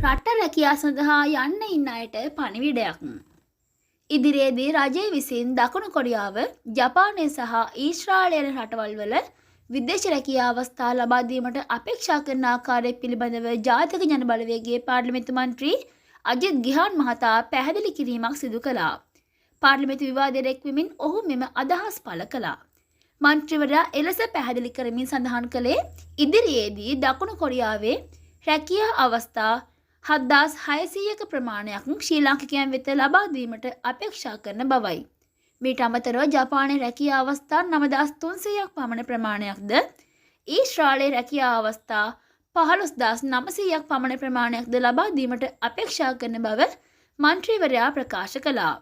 රට රැකියා සඳහා යන්න ඉන්න අයට පණිවිඩයක්. ඉදිරියේදී රජය විසින් දකුණු කොරියාව, ජපානය සහ ඊශ්‍රායලය යන රටවල් වල විදේශ රැකියා අවස්ථා ලබා දීමට අපේක්ෂා කරන ආකාරය පිළිබඳව ජාතික ජන බලවේගයේ පාර්ලිමේන්තු මන්ත්‍රී අජිත් ගිහාන් මහතා පැහැදිලි කිරීමක් සිදු කළා. පාර්ලිමේන්තු විවාදයට එක්වමින් ඔහු මෙම අදහස් පළ කළා. මන්ත්‍රීවරයා එලෙස පැහැදිලි කරමින් සඳහන් කළේ ඉදිරියේදී දකුණු කොරියාවේ රැකියා අවස්ථා 7600ක ප්‍රමාණයක් ශ්‍රී ලාංකිකයන් වෙත ලබා දීමට අපේක්ෂා කරන බවයි. මීට අමතරව ජපානයේ රැකියා අවස්ථා 9300ක් පමණ ප්‍රමාණයක්ද, ඊශ්‍රායලයේ රැකියා අවස්ථා 15900ක් පමණ ප්‍රමාණයක්ද ලබා දීමට අපේක්ෂා කරන බව මන්ත්‍රීවරයා ප්‍රකාශ කළා.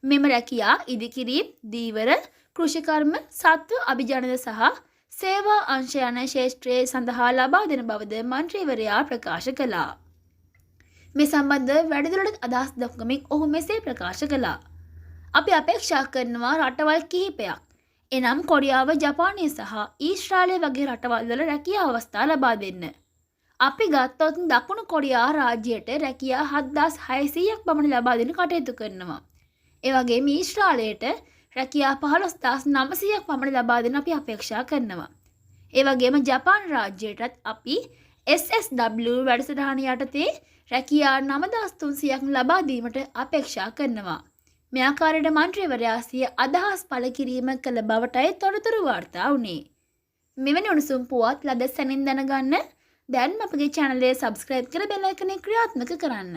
මෙම රැකියා ඉදිකිරීම්, දීවර, කෘෂිකර්ම, සත්ව අභිජනන සහ සේවා අංශ යන ක්ෂේත්‍රයේ සඳහා ලබා දෙන බවද මන්ත්‍රීවරයා ප්‍රකාශ කළා. මේ සම්බන්ධව වැඩිදුරටත් අදහස් දක්වමින් ඔහු මෙසේ ප්‍රකාශ කළා. අපි අපේක්ෂා කරනවා රටවල් කිහිපයක්, එනම් කොරියාව, ජපානය සහ ඊශ්‍රායලය වගේ රටවල් වල රැකියා අවස්ථා ලබා දෙන්න. අපි ගත්තොත් දකුණු කොරියා රාජ්‍යයට රැකියා 7600ක් පමණ ලබා දෙන්න කටයුතු කරනවා. ඒ වගේම ඊශ්‍රායලයට රැකියා 15900ක් පමණ ලබා දෙන්න අපි අපේක්ෂා කරනවා. ඒ වගේම ජපාන රාජ්‍යයටත් අපි SSW වැඩසටහන යටතේ රැකියා 9300ක් ලබා දීමට අපේක්ෂා කරනවා. මේ ආකාරයට මන්ත්‍රීවරයා සිය අදහස් පළ කිරීම කළ බවටයි තොරතුරු වාර්තා වුණේ. මෙවැනි උණුසුම් පුවත් ලද සැනින් දැනගන්න දැන් අපගේ channel එක subscribe කරලා bell icon එක ක්‍රියාත්මක කරන්න.